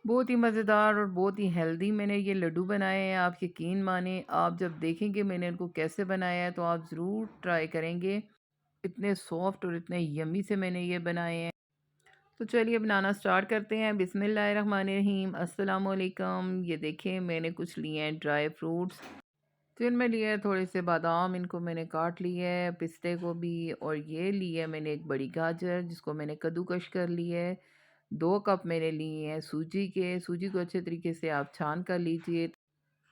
बहुत ही मज़ेदार और बहुत ही हेल्दी मैंने ये लड्डू बनाए हैं। आप यकीन माने, आप जब देखेंगे मैंने इनको कैसे बनाया है तो आप ज़रूर ट्राई करेंगे। इतने सॉफ्ट और इतने यम्मी से मैंने ये बनाए हैं। तो चलिए बनाना स्टार्ट करते हैं। बिस्मिल्लाहिर्रहमानिर्रहीम, अस्सलाम वालेकुम। ये देखें मैंने कुछ लिए हैं ड्राई फ्रूट्स। फिर मैं लिए हैं थोड़े से बादाम, इनको मैंने काट लिया है, पिस्ते को भी। और ये लिए है मैंने एक बड़ी गाजर जिसको मैंने कद्दूकश कर लिया है। 2 कप मैंने लिए हैं सूजी के। सूजी को अच्छे तरीके से आप छान कर लीजिए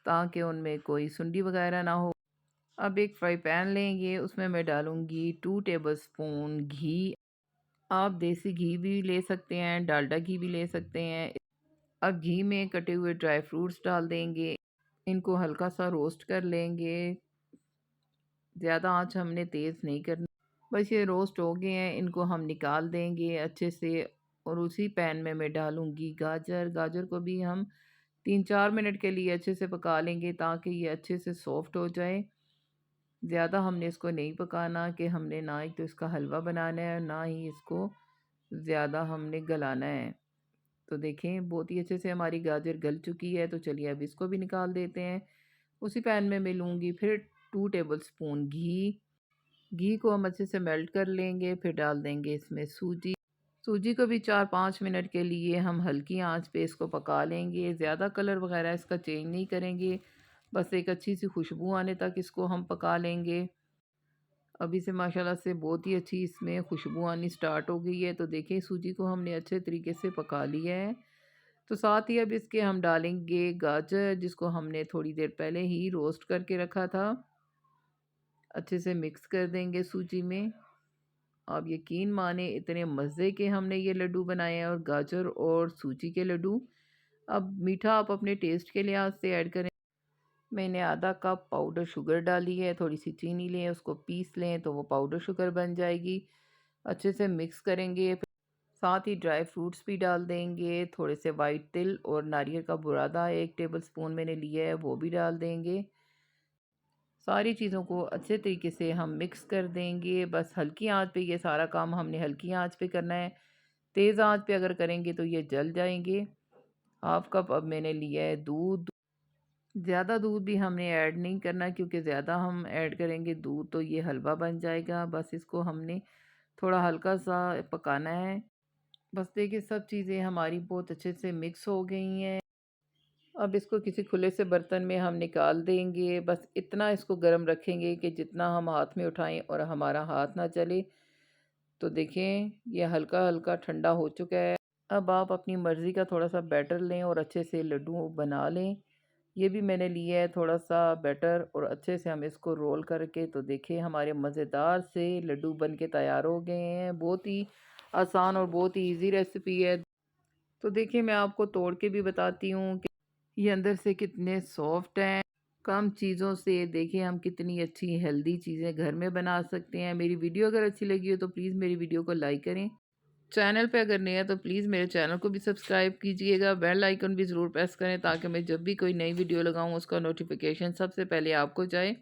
ताकि उनमें कोई सुंडी वगैरह ना हो। अब एक फ्राई पैन लेंगे, उसमें मैं डालूंगी 2 टेबलस्पून घी। आप देसी घी भी ले सकते हैं, डालडा घी भी ले सकते हैं। अब घी में कटे हुए ड्राई फ्रूट्स डाल देंगे। इनको हल्का सा रोस्ट कर लेंगे। ज़्यादा आंच हमने तेज़ नहीं करनी। बस ये रोस्ट हो गए हैं, इनको हम निकाल देंगे अच्छे से। और उसी पैन में मैं डालूंगी गाजर। गाजर को भी हम 3-4 मिनट के लिए अच्छे से पका लेंगे ताकि ये अच्छे से सॉफ्ट हो जाए। ज़्यादा हमने इसको नहीं पकाना कि हमने ना ही तो इसका हलवा बनाना है ना ही इसको ज़्यादा हमने गलाना है। तो देखें बहुत ही अच्छे से हमारी गाजर गल चुकी है। तो चलिए अब इसको भी निकाल देते हैं। उसी पैन में मैं लूँगी फिर 2 टेबलस्पून घी। घी को हम अच्छे से मेल्ट कर लेंगे, फिर डाल देंगे इसमें सूजी। सूजी को भी 4-5 मिनट के लिए हम हल्की आंच पे इसको पका लेंगे। ज़्यादा कलर वगैरह इसका चेंज नहीं करेंगे, बस एक अच्छी सी खुशबू आने तक इसको हम पका लेंगे। अभी से माशाल्लाह से बहुत ही अच्छी इसमें खुशबू आनी स्टार्ट हो गई है। तो देखिए सूजी को हमने अच्छे तरीके से पका लिया है। तो साथ ही अब इसके हम डालेंगे गाजर जिसको हमने थोड़ी देर पहले ही रोस्ट करके रखा था। अच्छे से मिक्स कर देंगे सूजी में। आप यकीन माने इतने मज़े के हमने ये लड्डू बनाए हैं, और गाजर और सूजी के लड्डू। अब मीठा आप अपने टेस्ट के लिहाज से ऐड करें। मैंने आधा कप पाउडर शुगर डाली है। थोड़ी सी चीनी लें, उसको पीस लें तो वो पाउडर शुगर बन जाएगी। अच्छे से मिक्स करेंगे। फिर साथ ही ड्राई फ्रूट्स भी डाल देंगे। थोड़े से वाइट तिल और नारियल का बुरादा 1 टेबलस्पून मैंने लिया है, वो भी डाल देंगे। सारी चीज़ों को अच्छे तरीके से हम मिक्स कर देंगे। बस हल्की आंच पे ये सारा काम हमने हल्की आंच पे करना है। तेज़ आंच पे अगर करेंगे तो ये जल जाएंगे। हाफ कप अब मैंने लिया है दूध। ज़्यादा दूध भी हमने ऐड नहीं करना क्योंकि ज़्यादा हम ऐड करेंगे दूध तो ये हलवा बन जाएगा। बस इसको हमने थोड़ा हल्का सा पकाना है। बस देखिए सब चीज़ें हमारी बहुत अच्छे से मिक्स हो गई हैं। अब इसको किसी खुले से बर्तन में हम निकाल देंगे। बस इतना इसको गर्म रखेंगे कि जितना हम हाथ में उठाएं और हमारा हाथ ना चले। तो देखें ये हल्का हल्का ठंडा हो चुका है। अब आप अपनी मर्ज़ी का थोड़ा सा बैटर लें और अच्छे से लड्डू बना लें। ये भी मैंने लिया है थोड़ा सा बैटर, और अच्छे से हम इसको रोल करके तो देखिए हमारे मज़ेदार से लड्डू बन के तैयार हो गए हैं। बहुत ही आसान और बहुत ही इजी रेसिपी है। तो देखिए मैं आपको तोड़ के भी बताती हूँ कि ये अंदर से कितने सॉफ्ट हैं। कम चीज़ों से देखिए हम कितनी अच्छी हेल्दी चीज़ें घर में बना सकते हैं। मेरी वीडियो अगर अच्छी लगी हो तो प्लीज़ मेरी वीडियो को लाइक करें। चैनल पे अगर नए हैं तो प्लीज़ मेरे चैनल को भी सब्सक्राइब कीजिएगा। बेल आइकन भी ज़रूर प्रेस करें ताकि मैं जब भी कोई नई वीडियो लगाऊं उसका नोटिफिकेशन सबसे पहले आपको जाए।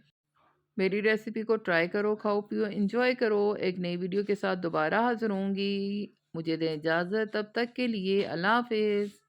मेरी रेसिपी को ट्राई करो, खाओ पियो, एंजॉय करो। एक नई वीडियो के साथ दोबारा हाजिर होंगी। मुझे दें इजाज़त, तब तक के लिए अल्लाह हाफिज़।